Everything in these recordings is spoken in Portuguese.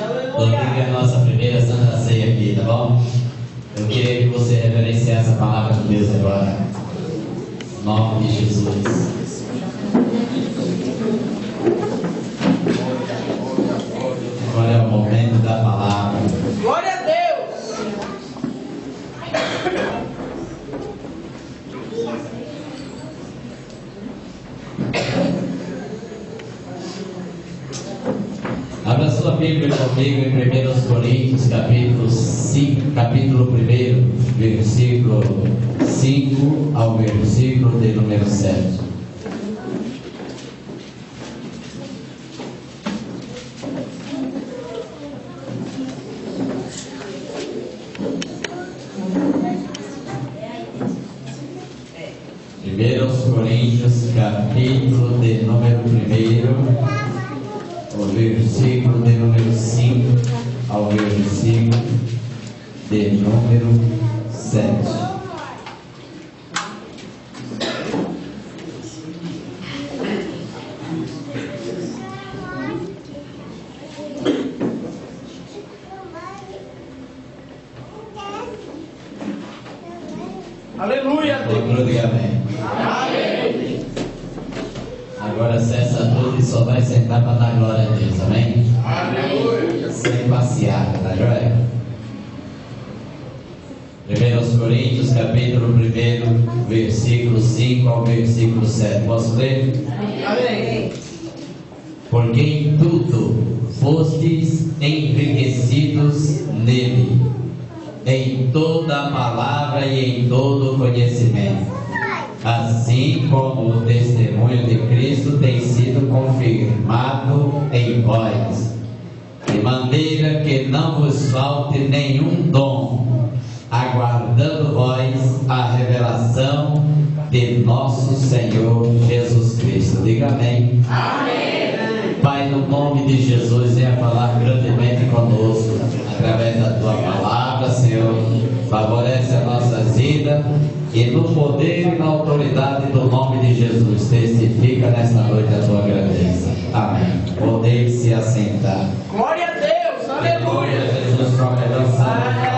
Domingo é a nossa primeira Santa Ceia aqui, tá bom? Eu queria que você reverenciasse a palavra de Deus agora. Em nome de Jesus. Agora é o momento da palavra. Glória a Deus! Abra sua Bíblia comigo em 1 Coríntios, capítulo 1, versículo 5 ao versículo de número 7. Coríntios, capítulo de número 1, o versículo de número 5 ao versículo de número 7. Aleluia! Amém. Agora cessa tudo e só vai sentar para dar glória a Deus, amém? Aleluia! Sem passear, tá joia? 1 Coríntios, capítulo 1, versículo 5 ao versículo 7. Posso ler? Amém! Porque em tudo fostes enriquecidos nele, em toda a palavra e em todo o conhecimento, assim como o testemunho de Cristo tem sido confirmado em vós, de maneira que não vos falte nenhum dom, aguardando vós a revelação de nosso Senhor Jesus Cristo. Diga amém. Amém. Pai, no nome de Jesus, venha falar grandemente conosco, através da Tua palavra, Senhor. Favorece a nossa vida e no poder e na autoridade do nome de Jesus, testifica nesta noite a Tua grandeza. Amém. Poder se assentar. Glória a Deus! Aleluia! Jesus, para a melhor salva.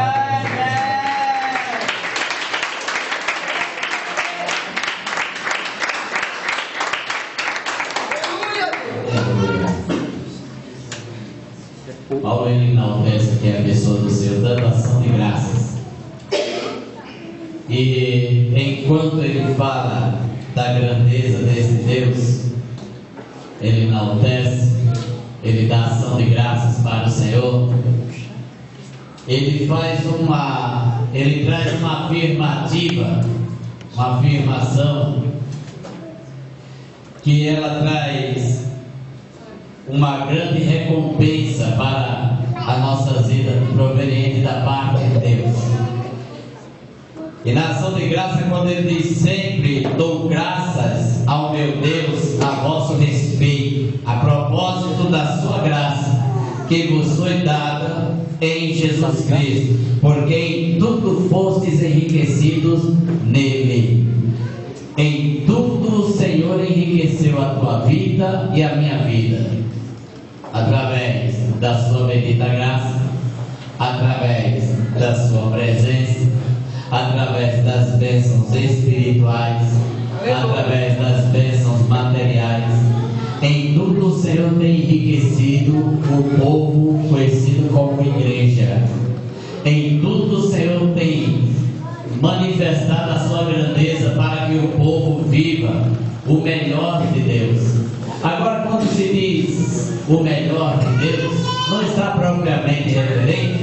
Paulo ele enaltece que é a pessoa do Senhor, dando ação de graças. E enquanto ele fala da grandeza desse Deus, ele enaltece, ele dá ação de graças para o Senhor. Ele traz uma afirmativa, uma afirmação, que ela traz uma grande recompensa para a nossa vida, proveniente da parte de Deus. E na ação de graça, quando ele diz sempre dou graças ao meu Deus a vosso respeito, a propósito da sua graça, que vos foi dada em Jesus Cristo, porque em tudo fostes enriquecidos nele. Em tudo o Senhor enriqueceu a tua vida e a minha vida, através da sua bendita graça, através da sua presença, através das bênçãos espirituais, através das bênçãos materiais. Em tudo o Senhor tem enriquecido o povo conhecido como igreja. Em tudo o Senhor tem manifestado a sua grandeza para que o povo viva o melhor de Deus. Agora, quando se diz o melhor de Deus, não está propriamente referente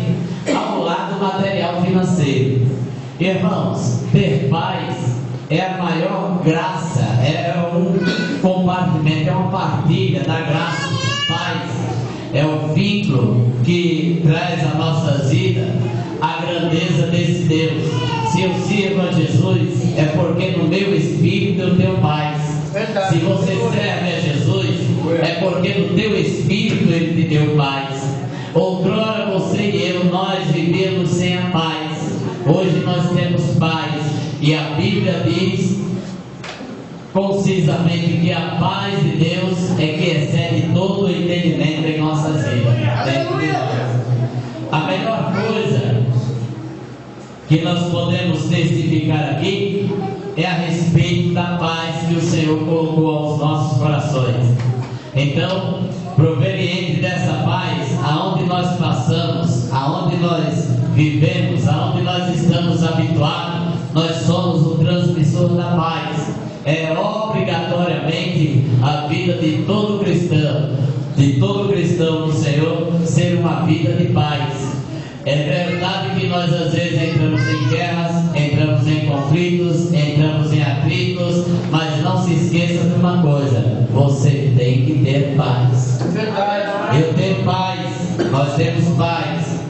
ao lado material financeiro. Irmãos, ter paz é a maior graça, é um compartimento, é uma partilha da graça. Paz é o vínculo que traz à nossa vida a grandeza desse Deus. Se eu sirvo a Jesus, é porque no meu espírito eu tenho paz. Se você serve a Jesus, é porque no teu espírito Ele te deu paz. Outrora você e eu, nós vivíamos sem a paz. Hoje nós temos paz. E a Bíblia diz concisamente que a paz de Deus é que excede todo o entendimento em nossas vidas. que nós podemos testificar aqui é a respeito da paz que o Senhor colocou aos nossos corações. Então, proveniente dessa paz, aonde nós passamos, aonde nós vivemos, aonde nós estamos habituados, nós somos o transmissor da paz. É obrigatoriamente a vida de todo cristão do Senhor, ser uma vida de paz. É verdade que nós às vezes entramos em guerras, entramos em conflitos, entramos em atritos, mas não se esqueça de uma coisa: você tem que ter paz. Verdade. Eu tenho paz, nós temos paz.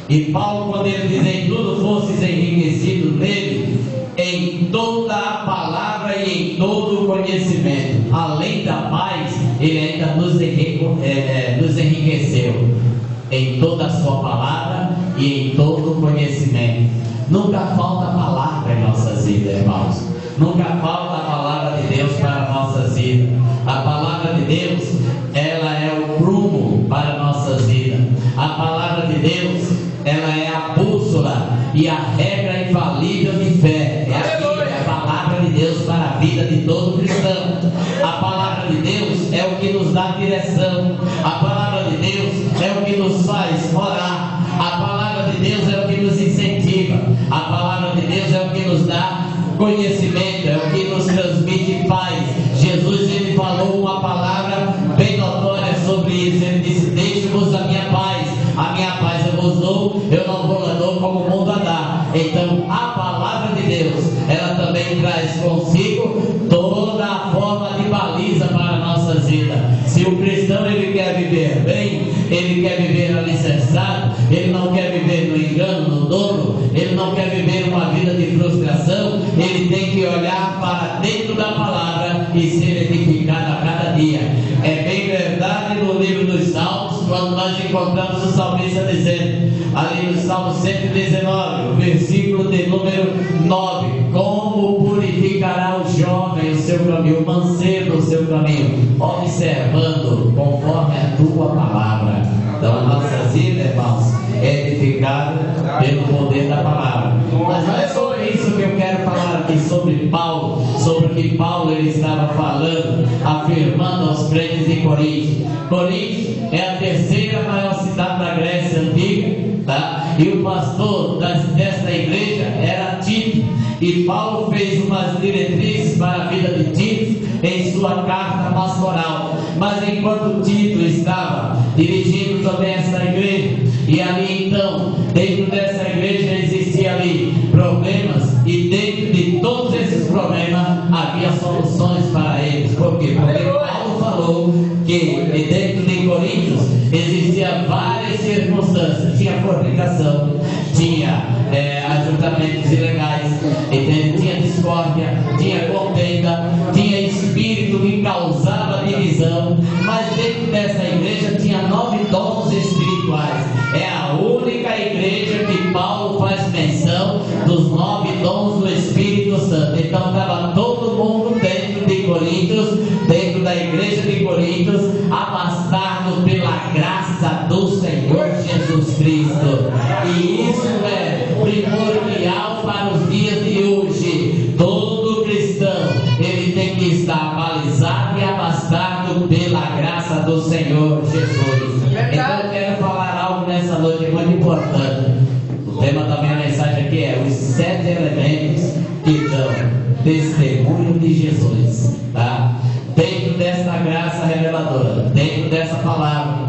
E Paulo, quando ele diz: em tudo fostes enriquecidos nele, em toda a palavra e em todo o conhecimento, além da paz, ele ainda nos enriqueceu em toda a sua palavra e em todo o conhecimento. Nunca falta palavra em nossas vidas, irmãos. Nunca falta a palavra de Deus para nossas vidas. A palavra de Deus, ela é o prumo para nossas vidas. A palavra de Deus, ela é a bússola e a regra infalível de fé. É a Bíblia, é a palavra de Deus para a vida de todo cristão. A palavra de Deus é o que nos dá direção. A palavra de Deus é o que nos faz orar. A palavra de Deus é o que nos incentiva. A palavra de Deus é o que nos dá conhecimento, é o que nos transmite paz. Jesus, ele falou uma palavra bem notória sobre isso. Ele disse: deixe-vos a minha paz eu vos dou, eu não vou dou como o mundo a dá. Então a palavra de Deus, ela também traz consigo toda a forma de baliza para a nossa vida. Se o cristão ele quer viver bem, ele quer viver alicerçado, ele não quer viver no engano, no dolo, ele não quer viver uma vida de frustração, ele tem que olhar para dentro da palavra e ser edificado a cada dia. É bem verdade no livro dos Salmos, quando nós encontramos o salmista dizendo, ali no Salmo 119, o versículo de número 9: como purificará o jovem o seu caminho, o mancebo o seu caminho, observando conforme a tua palavra. Então a nossa vida, irmãos, é edificada pelo poder da palavra. Mas não é sobre isso que eu quero falar aqui, sobre Paulo, sobre o que Paulo ele estava falando, afirmando aos crentes de Corinto. Corinto é a terceira maior cidade da Grécia Antiga, tá? E o pastor desta igreja era Tito. E Paulo fez umas diretrizes para a vida de Tito em sua carta pastoral. Mas enquanto Tito estava dirigindo também essa igreja, e ali então, dentro dessa igreja existia ali problemas, e dentro de todos esses problemas havia soluções para eles. Por quê? Porque Paulo falou que dentro de Coríntios existia várias circunstâncias. Tinha fornicação, tinha ajuntamentos ilegais, entende? Tinha discórdia, tinha contenda, tinha espírito que causava divisão. Mas dentro dessa igreja tinha 9 dons espirituais. É a única igreja que Paulo faz menção dos 9 dons do Espírito Santo. Então estava todo mundo dentro de Coríntios, dentro da igreja de Coríntios, abastado pela graça do Senhor Jesus Cristo. E isso é primordial para os dias de hoje. Todo cristão, ele tem que estar balizado e abastado pela graça do Senhor Jesus. Então eu quero falar algo nessa noite muito importante. O tema da minha mensagem aqui é os 7 elementos que dão testemunho de Jesus, tá? Dentro dessa graça reveladora, dentro dessa palavra,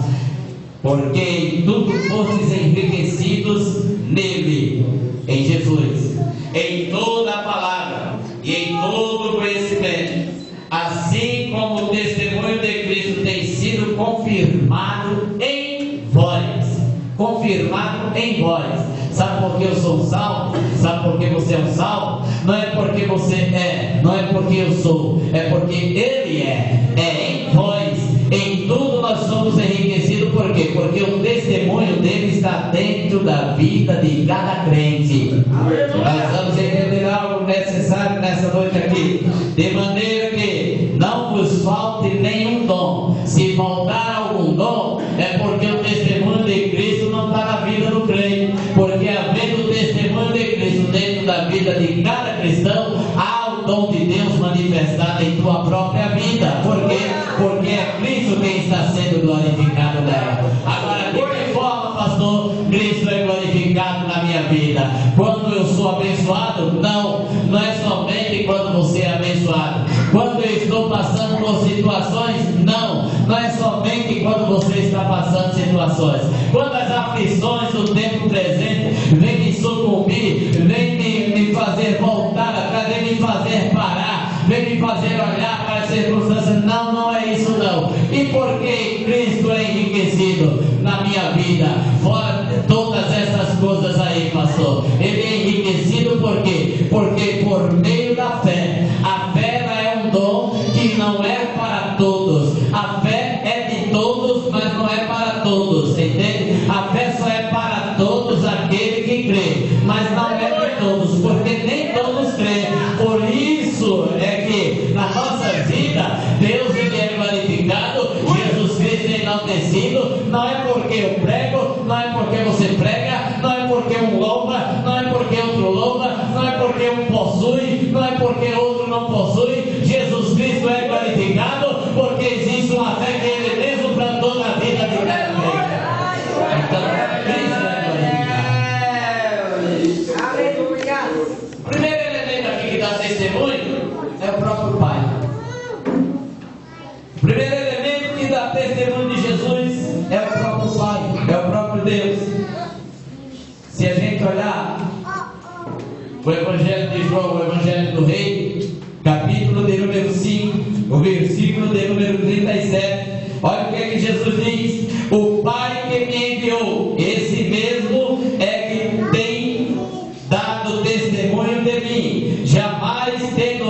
porque em tudo fostes enriquecidos nele, em Jesus, em toda a palavra e em todo o conhecimento, assim como o testemunho de Cristo tem sido confirmado em vós. Confirmado em vós. Sabe por que eu sou um salvo? Sabe por que você é um salvo? Não é porque você é, não é porque eu sou, é porque Ele é em vós. Em tudo nós somos enriquecidos. Por quê? Porque o testemunho dele está dentro da vida de cada crente. Nós vamos entender algo necessário nessa noite aqui, de maneira que não vos falte nenhum dom. Se faltar algum dom, é porque o testemunho de Cristo não está na vida do crente. Porque havendo o testemunho de Cristo de cada cristão, há o dom de Deus manifestado em tua própria vida. Por quê? Porque é Cristo quem está sendo glorificado nela. Agora, de que forma, pastor, Cristo é glorificado na minha vida? Quando eu sou abençoado? Não é somente quando você é abençoado. Quando eu estou passando por situações? Não é somente quando você está passando situações. Quando as aflições do tempo presente vêm me sucumbir, vêm me fazer voltar atrás, vêm me fazer parar, vêm me fazer olhar para as circunstâncias. Não é isso não. E por que Cristo é enriquecido na minha vida? Fora de todas essas coisas aí, pastor, Ele é enriquecido por quê? Porque por meio da fé. A fé é um dom que não é para todos. A fé é de todos, mas não é para todos, entende? A fé só é para todos aquele que crê, mas não é para todos, porque nem todos creem. Por isso é que na nossa vida Deus ele é glorificado, Jesus Cristo é enaltecido. Não é porque eu prego, não é porque você prega, não é porque um louva, não é porque outro louva, não é porque um possui, não é porque outro não possui. Jesus Cristo é glorificado porque existe uma fé que Ele mesmo plantou na vida de cada vez. Então, Cristo é glorificado. O primeiro elemento aqui que dá testemunho é o próprio Pai. O primeiro elemento que dá testemunho de Jesus é o próprio Pai, é o próprio Deus. Se a gente olhar o Evangelho de João, o Evangelho do Rei, capítulo de número 5, o versículo de número 37, olha o que é que Jesus diz: o Pai que me enviou, esse mesmo é que tem dado testemunho de mim. Jamais tendes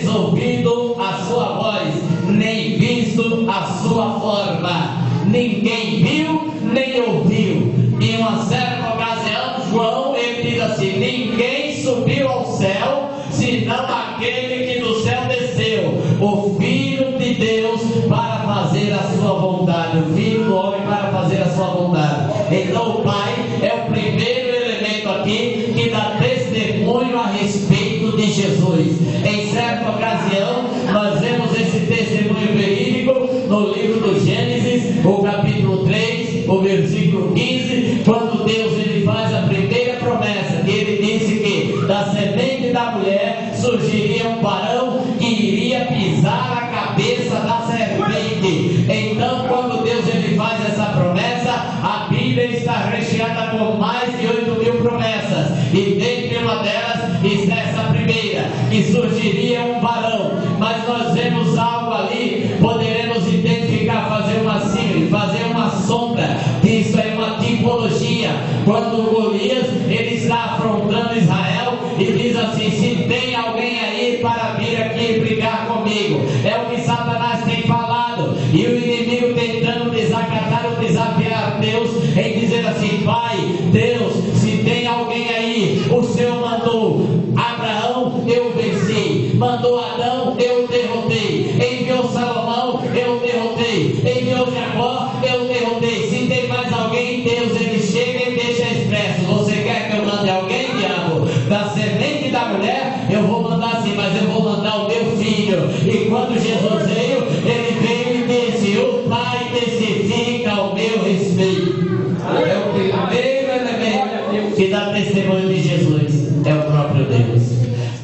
ouvido a sua voz, nem visto a sua forma. Ninguém viu, nem ouviu. Em uma certa ocasião, João, ele diz assim: ninguém subiu ao céu, senão aquele que do céu desceu, o Filho de Deus, para fazer a sua vontade, o Filho do homem para fazer a sua vontade. Então o Pai é o primeiro elemento aqui que dá testemunho a respeito de Jesus. Em certa ocasião, nós vemos esse testemunho verídico no livro do Gênesis, o capítulo 3, o versículo 15, quando Deus ele faz a primeira promessa, que ele disse que da semente da mulher surgiria um varão que iria pisar a cabeça da serpente. Então, quando Deus ele faz essa promessa, a Bíblia está recheada com mais de 8.000 promessas, e dentre uma delas está essa primeira, que surgiria um varão. Mas nós vemos algo ali, poderemos identificar, fazer uma símile, fazer uma sombra, que isso é uma tipologia. Quando Golias ele está afrontando Israel e diz assim: se tem alguém aí para vir aqui brigar comigo, é o que Satanás tem falado, e o inimigo tentando desacatar ou desafiar Deus em dizer assim: Pai, Deus, se tem alguém aí, o Senhor mandou Abraão, eu venci, mandou Adão, eu derrotei, enviou Salomão, eu derrotei, enviou Jacó, eu derrotei. Se tem mais alguém, Deus ele chega e deixa expresso: você quer que eu mande alguém, diabo? Da semente da mulher, eu vou mandar assim, mas eu vou mandar o meu filho. E quando Jesus veio, ele veio e disse: o Pai testifica ao meu respeito. É o primeiro elemento que dá testemunho de Jesus, é o próprio Deus.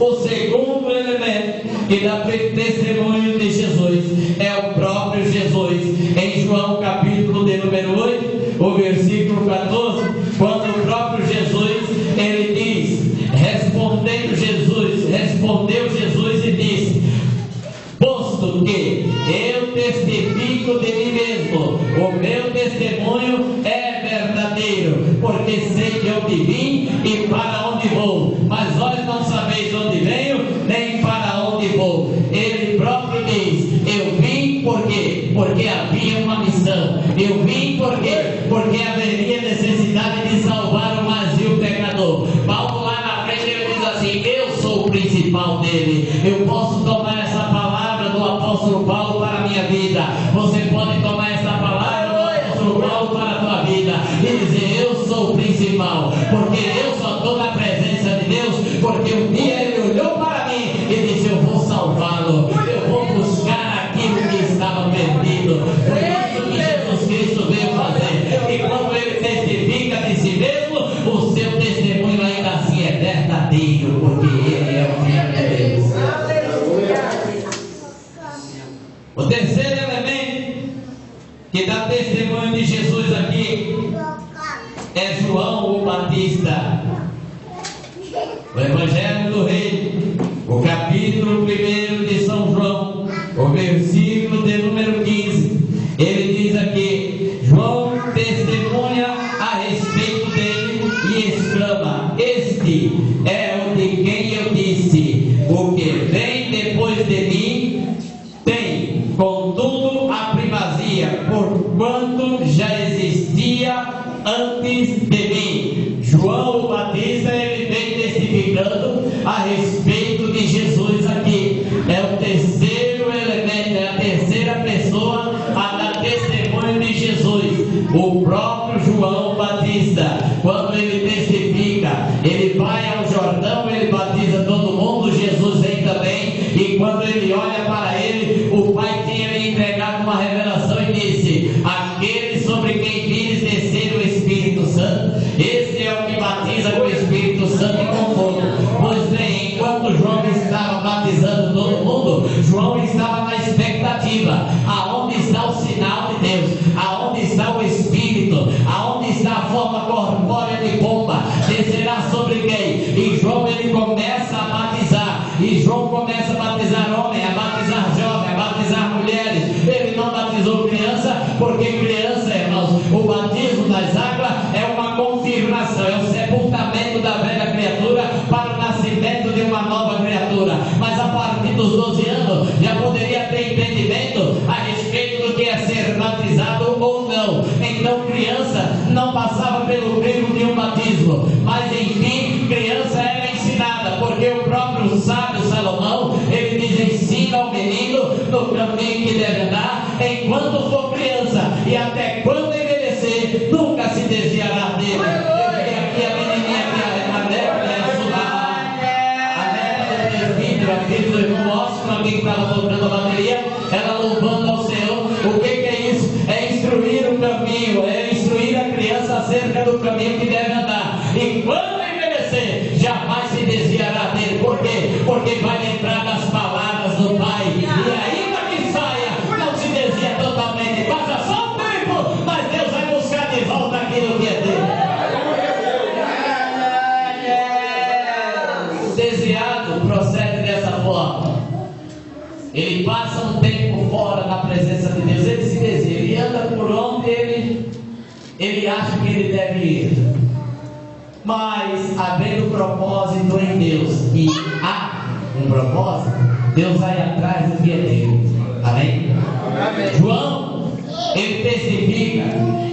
O segundo elemento que dá testemunho de Jesus é o próprio Jesus. Em João capítulo de número 8, o versículo 14, quando o próprio Jesus ele diz, respondeu Jesus e disse: posto que eu testifico de mim mesmo, o meu testemunho é verdadeiro, porque sei de onde vim e para onde vou, mas vós não sabeis onde venho, nem para onde vou. Ele próprio diz: eu vim porque havia uma missão. Eu vim porque haveria necessidade de salvar o mais vil pecador. Paulo lá na frente ele diz assim: eu sou o principal dele. Eu posso tomar essa palavra do apóstolo Paulo para a minha vida. Você pode tomar essa palavra do apóstolo Paulo para a tua vida e dizer: eu sou o principal, porque eu só estou na presença de porque um dia ele olhou para mim e disse: eu vou salvá-lo, eu vou buscar aquilo que estava perdido. Foi isso que Jesus Cristo veio fazer. E quando ele testifica de si mesmo, o seu testemunho ainda assim é verdadeiro, porque ele é o Filho de Deus. O terceiro elemento que dá testemunho de Jesus aqui é João o Batista. O Evangelho do Rei, o capítulo 1 de São João, o versículo de número 15, ele diz aqui: João testemunha a respeito dele e exclama: este é o de quem eu disse, o que vem depois de mim tem, contudo, a primazia, porquanto já existia antes de mim. João o Batista, ele vem testificando a respeito de Jesus aqui. É o terceiro elemento, é a terceira pessoa a dar testemunho de Jesus. O próprio João Batista, quando ele testifica, ele vai ao Jordão, ele batiza todo mundo, Jesus vem também, e quando ele olha para ele, o Pai tinha lhe entregado uma revelação e disse: aquele sobre quem vires descer o Espírito Santo, esse é o que batiza com o Espírito Santo e com fogo. Pois bem, enquanto João estava batizando todo mundo, João estava na expectativa: aonde está o sinal de Deus? Aonde está o Espírito? Aonde está a forma corpórea de pomba? Descerá sobre quem? E João, ele começa a batizar, e João começa a batizar homem, a batizar jovem, a batizar mulheres. Ele não batizou criança, porque criança, irmãos, o batismo das águas é uma confirmação, é o sepultamento da velha criatura para o nascimento de uma nova criatura. Mas a partir dos 12 anos já poderia ter entendimento a respeito do que é ser batizado ou não. Então criança não passava pelo crivo de um batismo, mas enfim, criança era ensinada, porque o próprio sábio Salomão, ele diz: ensina ao menino no caminho que deve andar enquanto for criança, e até quando envelhecer nunca se desviará dele. E aqui a menininha, a neta do presbítero, a filha do irmão Ósimo, alguém que estava tocando a bateria, ela louvando ao Senhor. O que é isso? É instruir o caminho, é instruir a criança acerca do caminho que deve andar, e quando envelhecer jamais se desviará dele. Por quê? Porque vai lembrar das palavras do Pai, e ainda que saia, não se desvia totalmente, passa só um tempo, mas Deus vai buscar de volta aquilo que é dele. O desviado procede dessa forma: ele passa um tempo fora da presença de Deus, ele se desvia, ele anda por onde ele acha que ele deve ir. Mas havendo propósito em Deus, e há um propósito, Deus vai atrás do que é dele. Amém? Amém. João, ele testifica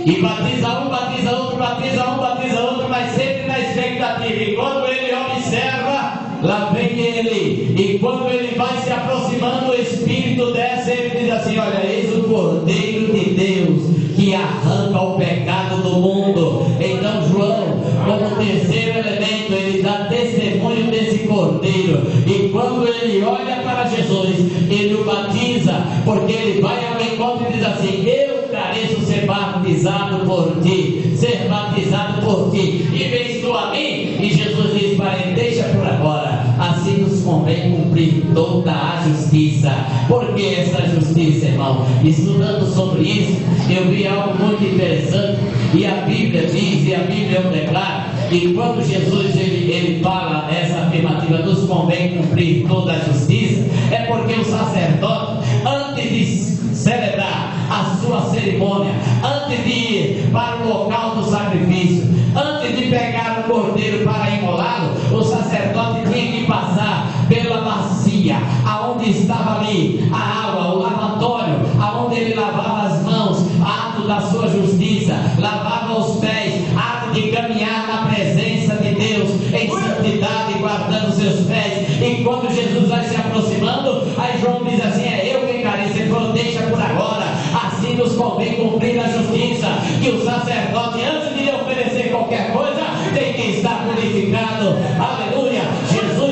e batiza um, batiza outro, batiza um, batiza outro, mas sempre na expectativa. E quando ele observa, lá vem ele. E quando ele vai se aproximando, o Espírito desce, ele diz assim: olha, eis o Cordeiro de Deus que arranca o pecado do mundo. Então João, como terceiro elemento, ele dá testemunho desse Cordeiro. E quando ele olha para Jesus, ele o batiza, porque ele vai ao encontro e diz assim: eu careço ser batizado por ti, ser batizado por ti, e vens tu a mim? E Jesus diz para ele: deixa por agora, assim nos convém cumprir toda a justiça. Por que essa justiça, irmão? Estudando sobre isso, eu vi algo muito interessante, e a Bíblia diz, e a Bíblia declara, e quando Jesus ele fala essa afirmativa, nos convém cumprir toda a justiça, é porque o sacerdote, antes de celebrar a sua cerimônia, antes de ir para o local do sacrifício, antes de pegar o cordeiro para imolá-lo, o sacerdote tinha que passar pela bacia, aonde estava ali a água, o lavatório, aonde ele lavava as mãos, ato da sua justiça, lavava os pés, ato de caminhar na presença de Deus em santidade, guardando seus pés. E quando Jesus vai se aproximando, aí João diz assim: é eu quem careço. Ele falou: deixa por agora, assim nos convém cumprir a justiça, que o sacerdote, antes de lhe oferecer qualquer coisa, tem que estar purificado. Aleluia. Jesus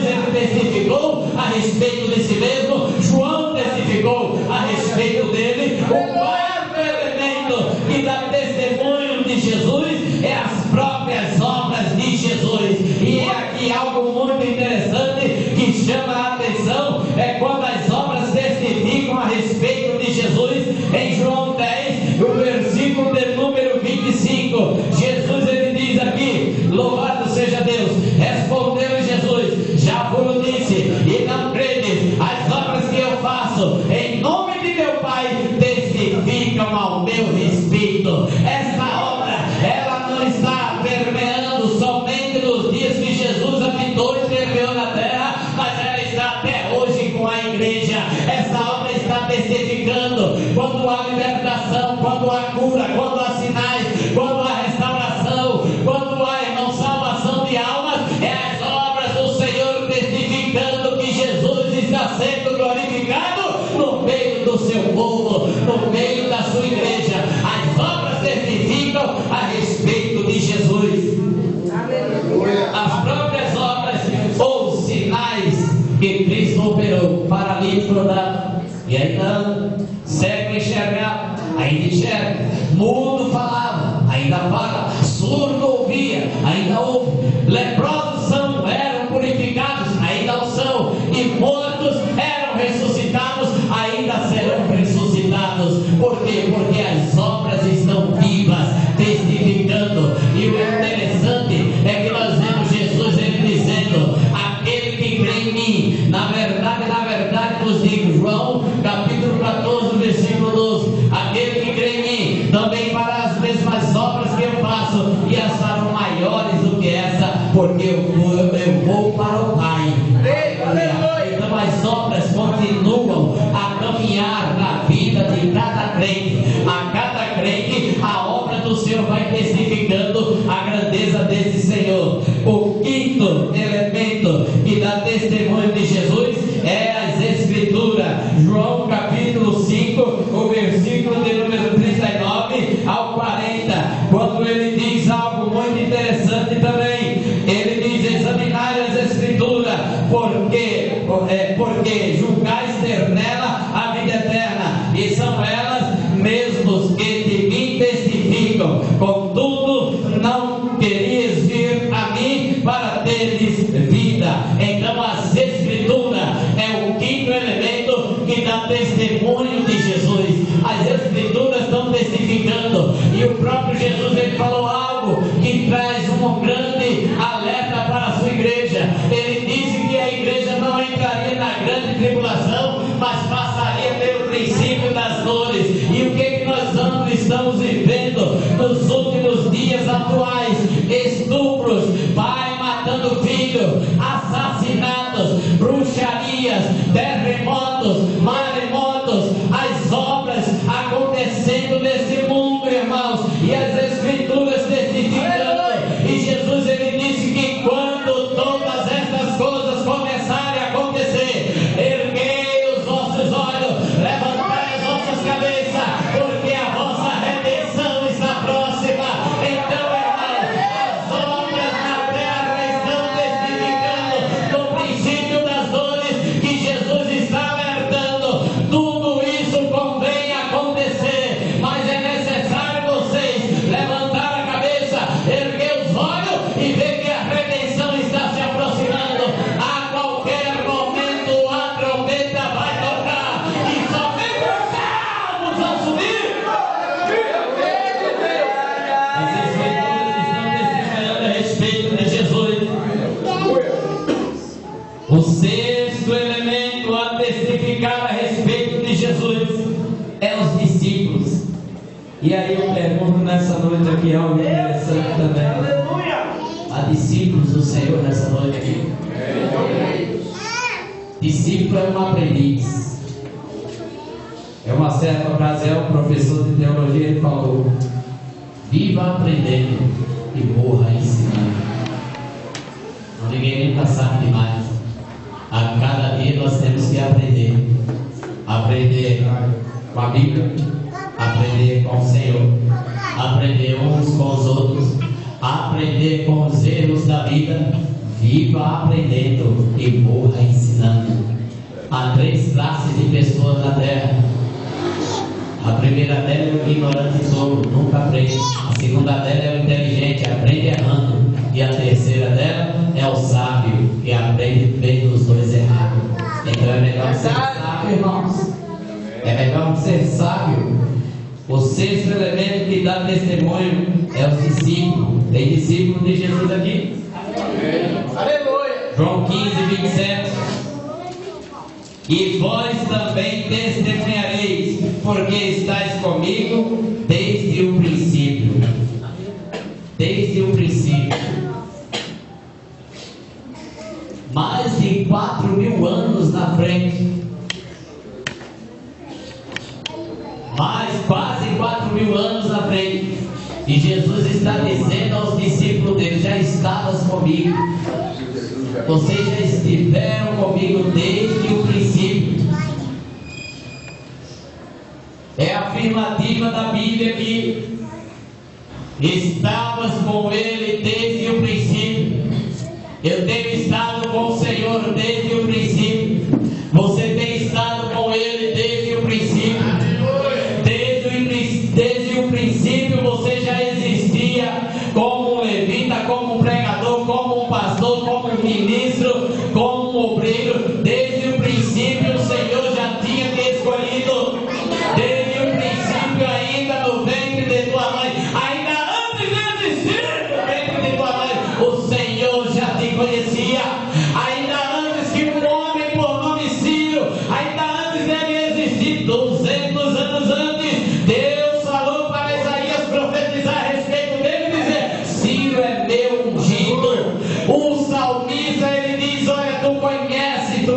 5, Jesus ele diz aqui, louvado seja Deus, respondeu Jesus, já vos disse, e não credes, as obras que eu faço, em nome de meu Pai, testificam ao meu respeito. Esta obra, ela não está permeando somente nos dias que Jesus habitou e permeou na terra, mas ela está até hoje com a igreja. Essa obra está testificando quando há libertação, quando há cura, quando há sinais, quando há restauração, quando há, irmão, salvação de almas. É as obras do Senhor testificando que Jesus está sendo glorificado no meio do seu povo, no meio da sua igreja. As obras testificam a respeito de Jesus. As próprias obras ou sinais que Cristo operou, paralítico andava, e ainda cego enxergava, ainda enxerga, mudo falava, ainda fala, surdo ouvia, ainda ouve, leprosos eram purificados, ainda o são, e mortos eram ressuscitados, ainda serão ressuscitados. Por quê? Porque as obras estão vivas, testificando. E o interessante é que nós vemos Jesus ele dizendo, aquele que crê em mim, na verdade nos diz João capítulo 14 versículo 12, aquele que crê em mim também fará as mesmas obras que eu faço, e as farão maiores do que essa, porque eu vou para o Pai. Então as obras continuam a caminhar na vida de cada crente. A cada crente a obra do Senhor vai testificando a grandeza desse Senhor. O quinto elemento que dá testemunho de Jesus é as Escrituras. João capítulo 5, o versículo de número 39 ao 40, quando ele diz algo muito interessante também. Ele diz, examinai as Escrituras, porque julgais ter nela a vida eterna, e são elas mesmos que de mim testificam. Contudo, não querias vir a mim para teres vida. Então as Escrituras é o quinto elemento que dá testemunho de Jesus. As Escrituras estão testificando, e o próprio Jesus ele falou algo que traz um grande alerta para a sua igreja. Ele disse que a igreja não entraria na grande tribulação, mas passaria pelo princípio das dores. E o que nós estamos vivendo nos últimos dias atuais? Estupros, pai matando filho, assassinatos, bruxarias, terremotos, maremotos, as obras acontecendo nesse mundo, irmãos, e as Escrituras testificando. E Jesus ele disse que quando todas estas coisas começarem a acontecer, erguei os vossos olhos, levantai as vossas cabeças, porque a vossa redenção está próxima. Então, irmãos, as obras na terra estão testificando no princípio das dores que Jesus está alertando. Tudo isso convém acontecer, mas é necessário vocês levantar a cabeça, erguer os olhos e ver que a redenção está se aproximando. A qualquer momento a trombeta vai tocar e somente os salvos vão subir. As Escrituras estão testificando a respeito de Jesus. O sexto elemento a testificar a respeito de Jesus é os discípulos. E aí eu pergunto nessa noite aqui algo interessante também. Há discípulos do Senhor nessa noite aqui? Discípulo é um aprendiz. É uma certa ocasião, o professor de teologia ele falou: viva aprendendo e morra ensinando. Não, ninguém nunca sabe demais. A cada dia nós temos que aprender. Aprender com a Bíblia, aprender com o Senhor, aprender uns com os outros, aprender com os erros da vida. Viva aprendendo e morra ensinando. Há três classes de pessoas na terra. A primeira dela é o ignorante tolo, nunca aprende. A segunda dela é o inteligente, aprende errando. E a terceira dela é o sábio, que aprende bem dos dois errados. Então é melhor ser sábio, irmãos. É melhor ser sábio O sexto elemento que dá testemunho é os discípulos. Tem discípulo de Jesus aqui? Aleluia. João 15, 27. E vós também testemunhareis, porque estáis comigo desde o princípio. Desde o princípio. Mais de 4.000 anos na frente. Quase 4.000 anos na frente. E Jesus está dizendo aos discípulos dele: já estavas comigo. Vocês já estiveram comigo desde o princípio. É a afirmativa da Bíblia que estavas com Ele desde o princípio. Eu tenho estado com o Senhor desde o princípio. Você tem estado com Ele desde o princípio. Desde o princípio você já existia como um levita, como um pregador, como um pastor, como um ministro, como um obreiro. Desde o princípio o Senhor já tinha te escolhido. Desde o princípio, ainda no ventre de tua mãe, ainda antes de existir no ventre de tua mãe, o Senhor já te conhecia. Ainda antes que um homem por nome Ciro, ainda antes dele existir, 200 anos antes, Deus falou para Isaías profetizar a respeito dele e dizer: Ciro é meu ungido. O salmista, ele diz: olha, tu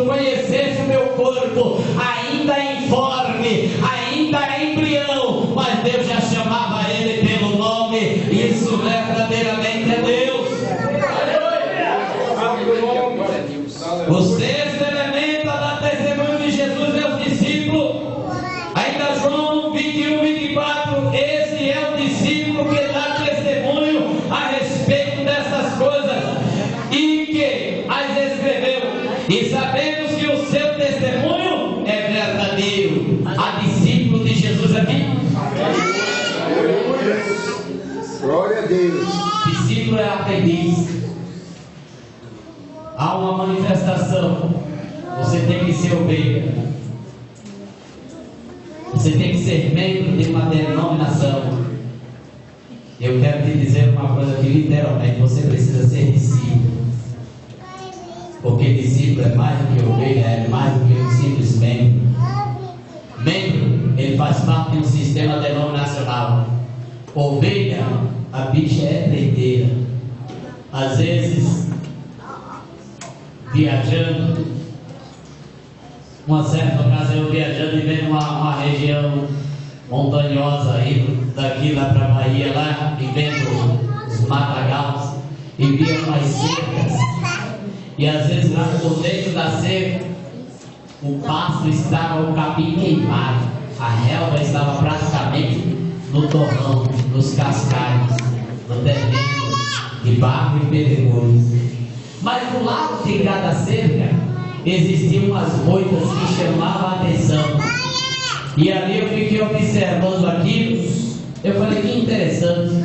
conheceste o meu corpo, ainda informe, ainda embrião, mas Deus já chamava ele pelo nome. Isso verdadeiramente é Deus. O sexto elemento a dar testemunho de Jesus é os discípulos. Ainda João 21, 24. Esse é o discípulo que dá testemunho a respeito dessas coisas e que as escreveu. E sabemos que o seu testemunho é verdadeiro. Há discípulo de Jesus aqui? Glória a Deus. Discípulo é aprendiz. Há uma manifestação. Você tem que ser ovelha. Você tem que ser membro de uma denominação. Eu quero te dizer uma coisa que literalmente você precisa ser discípulo. Porque discípulo é mais do que ovelha, é mais do que um simples membro. Membro, ele faz parte de um sistema denominacional. Ovelha, a bicha é leiteira. Às vezes, viajando, uma certa ocasião viajando e vendo uma região montanhosa, indo daqui lá para a Bahia, lá, e vendo os matagais, e via umas cercas, e às vezes lá por dentro da cerca, o pasto estava, o capim queimado, a relva estava praticamente no torrão, nos cascalhos, no terreno de barro e pedregulho. Mas do lado de cada cerca existiam umas moitas que chamavam a atenção. E ali eu fiquei observando aquilo. Eu falei: que interessante.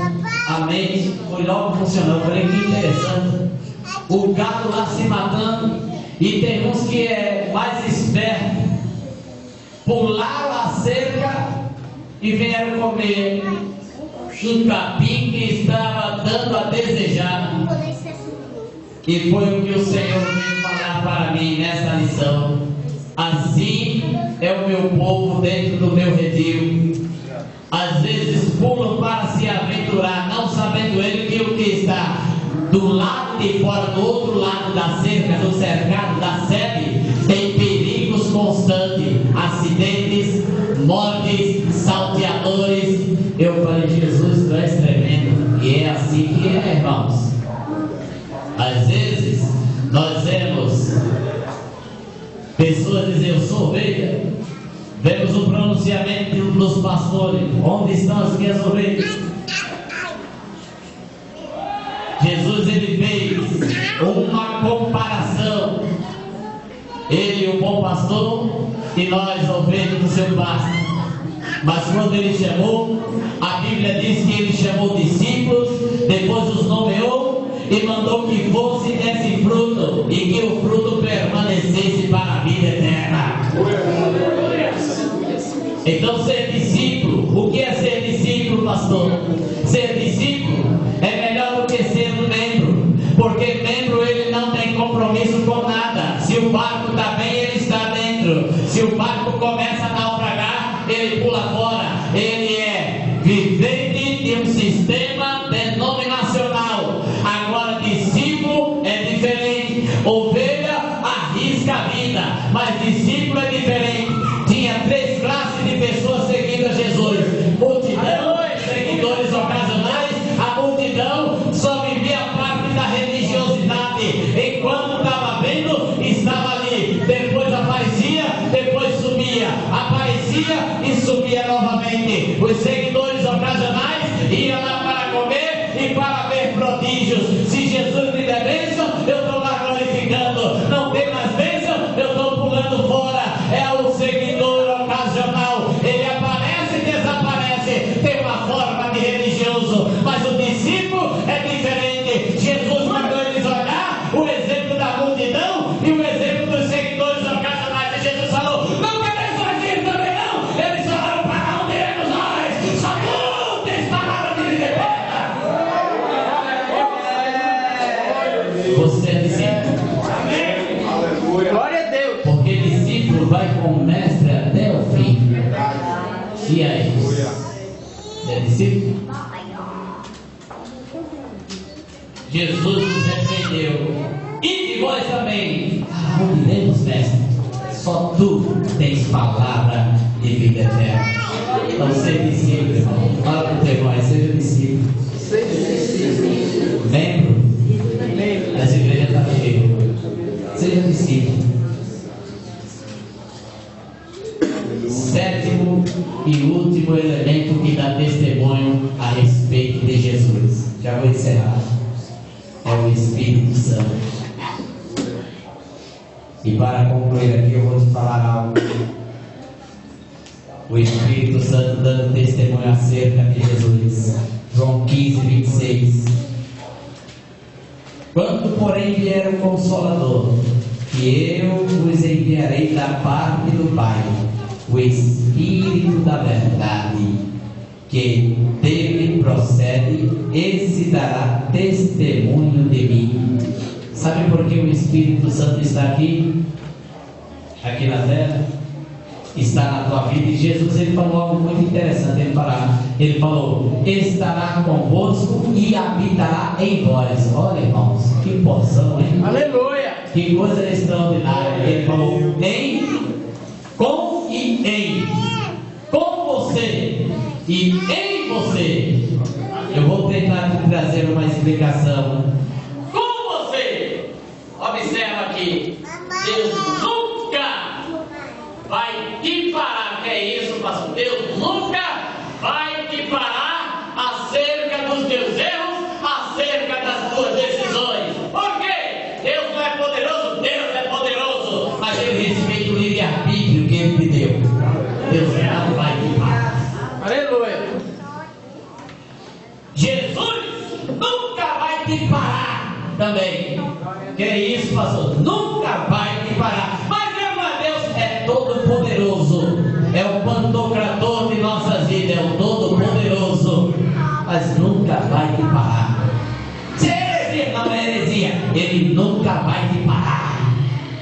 A mente foi logo funcionando. Eu falei: que interessante. O gado lá se matando. E tem uns que é mais esperto. Pularam a cerca e vieram comer um capim que estava dando a desejar. E foi o que o Senhor veio falar para mim nesta lição. Assim é o meu povo dentro do meu redil. Às vezes pulam para se aventurar, não sabendo ele que o que está do lado de fora, do outro lado da cerca, do cercado da sede, tem perigos constantes, acidentes, mortes, salteadores. Eu falei: Jesus, tu és tremendo. E é assim que é, irmãos. Às vezes nós vemos pessoas dizer: eu sou ovelha. Vemos o pronunciamento dos pastores: onde estão as minhas ovelhas? Jesus, ele fez uma comparação. Ele, o bom pastor, e nós, ovelhas do seu pasto. Mas quando ele chamou, a Bíblia diz que ele chamou discípulos, depois os nomeou e mandou que fosse desse fruto e que o fruto permanecesse para a vida eterna. Então, ser discípulo, o que é ser pastor. Ser discípulo é melhor do que ser um membro, porque membro ele não tem compromisso com nada. Se o barco está bem, ele está dentro. Se o barco começa a naufragar, ele pula fora. Ele é vivente de um sistema denominacional. Agora, discípulo é diferente. Ovelha arrisca a vida, mas discípulo é diferente. Tinha 3 classes de pessoas seguindo a Jesus: multidão, seguidores ocasionais. A multidão só vivia parte da religiosidade. Enquanto estava vendo, estava ali. Depois aparecia, depois sumia. Aparecia e sumia novamente. Os seguidores ocasionais iam lá para comer e para ver prodígios. Se Jesus me der bênção, eu estou lá glorificando. Não tem mais bênção, eu estou pulando fora. É o seguidor ocasional. Ele aparece e desaparece. Tem uma forma de religioso, mas o discípulo é diferente. Jesus mandou eles olhar o exemplo da multidão e o exemplo dos seguidores ocasionais. E Jesus falou: não quereis agir também não. Eles falaram: para onde iremos nós? Só tu tens palavra de vida. Você é discípulo. Amém. Aleluia. Glória a Deus. Porque discípulo vai com o mestre até o fim. E aí? É discípulo? Jesus nos repreendeu. E de vós também. Aonde iremos, mestre? Só tu tens palavra de vida eterna. Então, seja discípulo, irmão. Fala para o teu irmão, seja discípulo. Membro? Essa igreja está cheia. Seja discípulo. 7º e último elemento que dá testemunho a respeito de Jesus. Já vou encerrar. É o Espírito Santo. E para concluir aqui, eu vou te falar algo. O Espírito Santo dando testemunho acerca de Jesus. João 15, 26. Quando, porém, vier o Consolador, que eu vos enviarei da parte do Pai, o Espírito da verdade, que dele procede, esse dará testemunho de mim. Sabe por que o Espírito Santo está aqui? Aqui na terra? Está na tua vida. E Jesus, ele falou algo muito interessante. Ele falou: estará convosco e habitará em vós. Olha, irmãos, que porção, hein? Aleluia. Que coisa extraordinária. Ele falou: com e em, com você e em você. Eu vou tentar te trazer uma explicação. Com você. Observa aqui. Deus nunca vai te parar. Que é isso, pastor? Deus nunca vai te parar acerca dos teus erros, acerca das tuas decisões. Por quê? Deus não é poderoso? Deus é poderoso, mas ele respeita o livre-arbítrio que ele te deu. Deus não vai te parar. Aleluia. Jesus nunca vai te parar também. Que é isso, pastor? Nunca vai te parar. Mas Deus é todo poderoso. É o pantocrador de nossas vidas. É o todo poderoso. Mas nunca vai te parar. Se é heresia, não é heresia. Ele nunca vai te parar.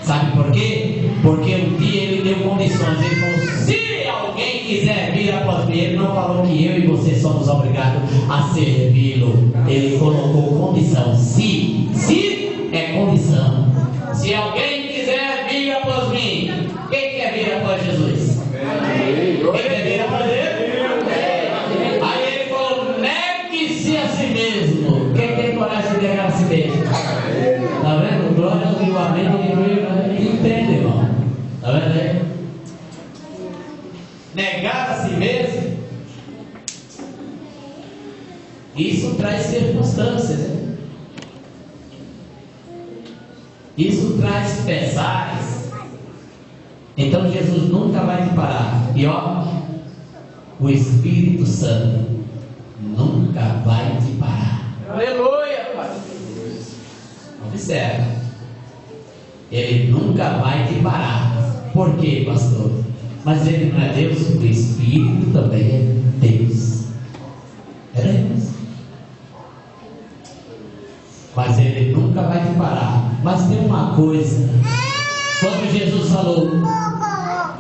Sabe por quê? Porque um dia ele deu condições. Ele falou: se alguém quiser vir após mim. Ele não falou que eu e você somos obrigados a servi-lo. Ele colocou condição. Se é condição. Se alguém quiser vir após mim. Quem quer vir após Jesus? Quem quer vir após ele? Aí ele falou: negue-se a si mesmo. Quem tem coragem de negar a si mesmo? Está vendo? Glória ao livramento que entende, irmão. Está vendo aí? Negar a si mesmo. Isso traz circunstâncias, né? Isso traz pesares. Então Jesus nunca vai te parar. E ó, o Espírito Santo nunca vai te parar. Aleluia, Pai. Observa. Ele nunca vai te parar. Por quê, pastor? Mas ele não é Deus? O Espírito também é Deus. mas Ele nunca vai te parar. Mas tem uma coisa, quando Jesus falou,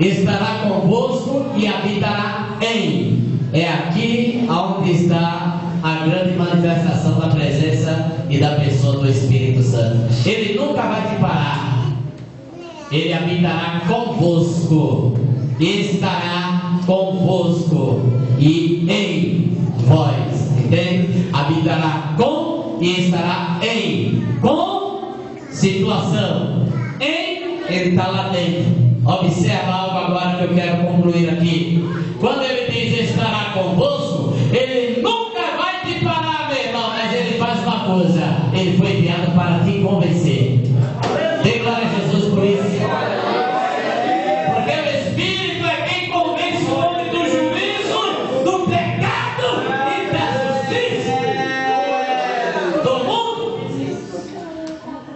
estará convosco e habitará em, é aqui onde está a grande manifestação da presença e da pessoa do Espírito Santo. Ele nunca vai te parar. Ele habitará convosco, estará convosco e em vós, entende? Habitará com e estará em, com situação, em, ele está lá dentro. Observa algo agora que eu quero concluir aqui. Quando ele diz estará convosco, ele nunca vai te parar, meu irmão, mas ele faz uma coisa, ele foi enviado para te convencer. Dê glória a Jesus por isso. Porque o Espírito é quem convence o homem do juízo, do pecado e da justiça.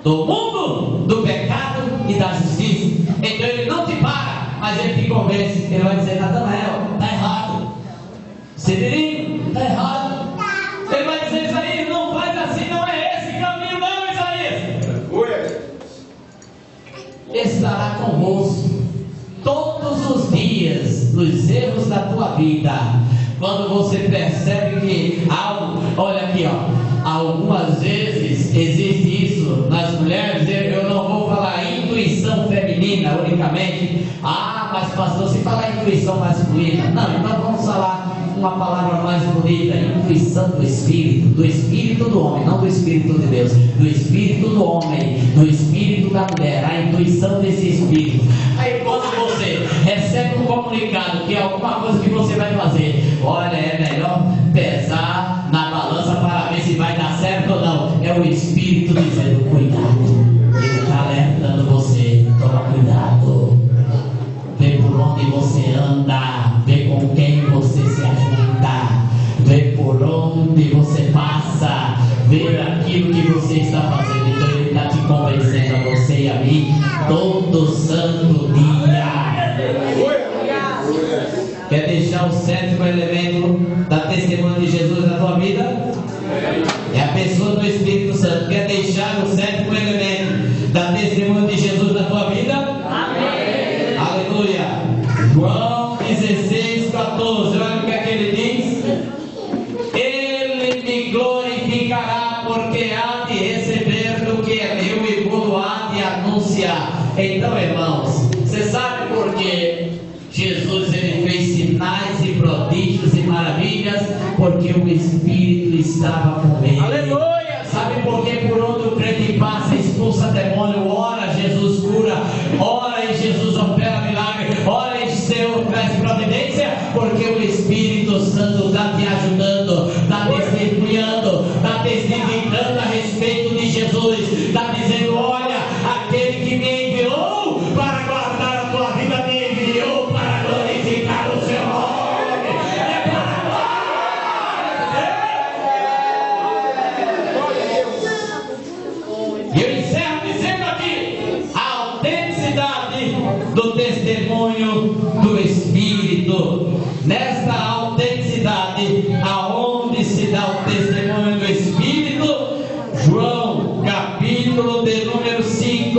Do mundo, do pecado e da justiça. Então ele não te para, mas ele te convence. Ele vai dizer, Natanael, está errado. Severino, está errado. Ele vai dizer, Isaías, não faz assim, não é esse caminho não, Isaías. Estará convosco todos os dias nos erros da tua vida. Quando você percebe que algo, olha aqui, ó, algumas vezes existe isso nas mulheres. Eu não vou falar intuição feminina unicamente. Ah, mas pastor, se falar intuição masculina, não, então vamos falar uma palavra mais bonita, intuição do Espírito do homem, não do Espírito de Deus, do Espírito do homem, do Espírito da mulher, a intuição desse Espírito. Aí quando você recebe um comunicado que é alguma coisa que você vai fazer, olha, é melhor pesar na balança para ver se vai dar certo ou não. É o Espírito dizendo, cuidado, ele está alertando você, toma cuidado. Vê por onde você anda, vê com quem você se ajunta, vê por onde você passa, vê aquilo que você está fazendo. Então ele está te convencendo a você e a mim todo santo dia. Quer deixar o sétimo elemento da testemunha de Jesus na tua vida? É a pessoa do Espírito Santo. Quer deixar o sétimo elemento da testemunha de Jesus na tua vida? Amém. Aleluia. João 16, 14. Olha o que é que ele diz. Ele me glorificará, porque há de receber do que é meu e vou há de anunciar. Então, irmãos, você sabe por que Jesus ele fez sinais e prodígios e maravilhas? Porque o Espírito estava com ele. Aleluia! Sabe por que por onde o crente passa, expulsa demônio, ora Jesus cura, ora e Jesus opera milagre, ora e Senhor traz providência? Porque o Espírito Santo está te ajudando, está testemunhando, está testificando a respeito de Jesus, está dizendo, olha, aquele que me enviou para guardar a tua vida, me enviou para glorificar o seu nome. É para a glória. E eu encerro dizendo aqui a autenticidade do testemunho do Espírito. Nesta autenticidade, aonde se dá o testemunho do Espírito, João, capítulo de número 5,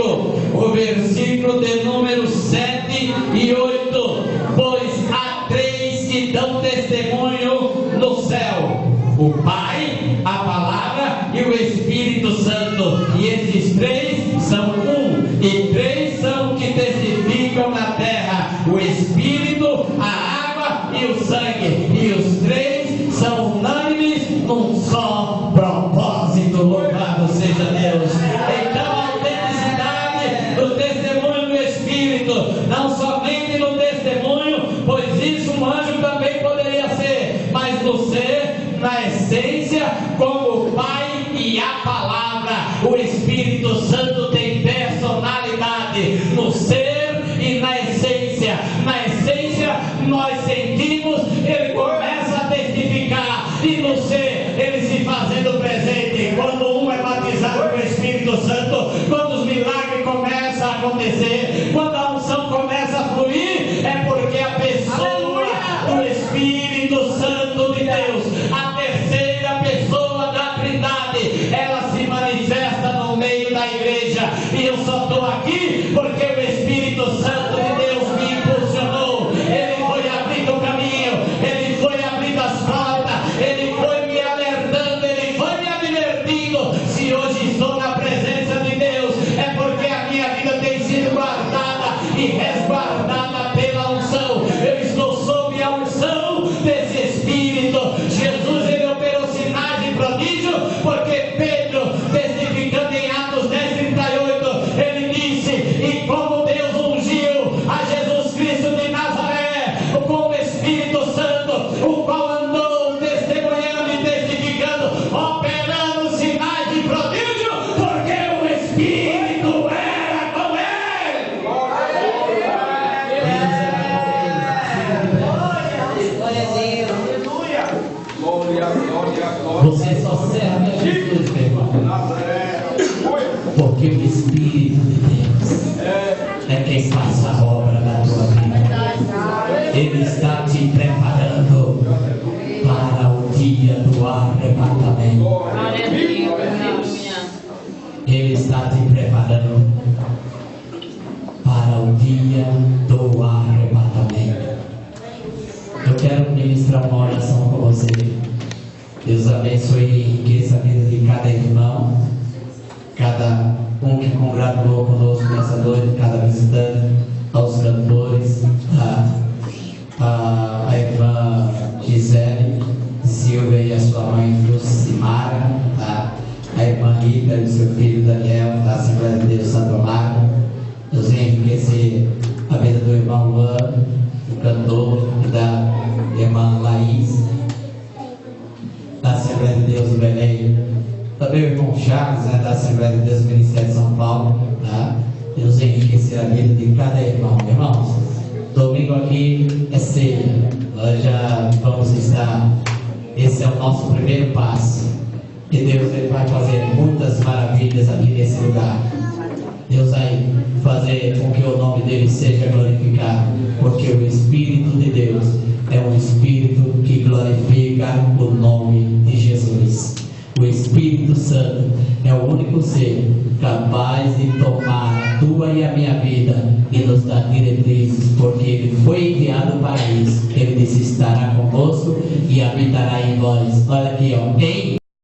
o versículo de número 7 e 8. Pois há três que dão testemunho no céu: o Pai, a Palavra e o Espírito Santo. E esses três são um, e três são que testificam na terra: o Espírito, a água e o sangue. E os três são unânimes num só propósito. Louvado seja Deus. Então a autenticidade do testemunho do Espírito, não somente no testemunho, pois isso um anjo também poderia ser, mas no ser, na essência, como o Pai e a Palavra. O Espírito Santo tem personalidade no ser e na essência. Na essência nós sentimos, ele começa a testificar, e no ser ele se fazendo presente. Quando um é batizado com o Espírito Santo, quando os milagres começam a acontecer, quando a unção começa a fluir, é porque a pessoa do Espírito Santo de Deus, a terceira pessoa da Trindade, ela se manifesta Você só serve a Jesus, meu irmão. Porque o Espírito de Deus é quem faz a obra na tua vida. Ele está te preparando para o dia do arrebatamento. Ele está te preparando para o dia do arrebatamento. Eu quero ministrar uma oração com você. Deus abençoe e enriqueça a vida de cada irmão, cada um que congratulou conosco nessa noite, cada visitante, aos cantores, a irmã Gisele Silva e a sua mãe Lucimara, a irmã Rita e o seu filho Daniel, da Assembleia de Deus Santo Amaro. Deus enriquecer a vida do irmão Luan, o cantor, e da irmã Laís, da Assembleia de Deus do Belém. Também o irmão Charles, da Assembleia de Deus do Ministério de São Paulo. Deus enriquecer a vida de cada irmão. Irmãos, domingo aqui é ceia. Nós já vamos estar. Esse é o nosso primeiro passo. E Deus ele vai fazer muitas maravilhas aqui nesse lugar. Deus vai fazer com que o nome dele seja glorificado, porque o Espírito de Deus é um Espírito que glorifica o nome de Jesus. O Espírito Santo é o único ser capaz de tomar a tua e a minha vida e nos dar diretrizes, porque ele foi enviado para isso. Ele disse: estará conosco e habitará em nós. Olha aqui, ó, em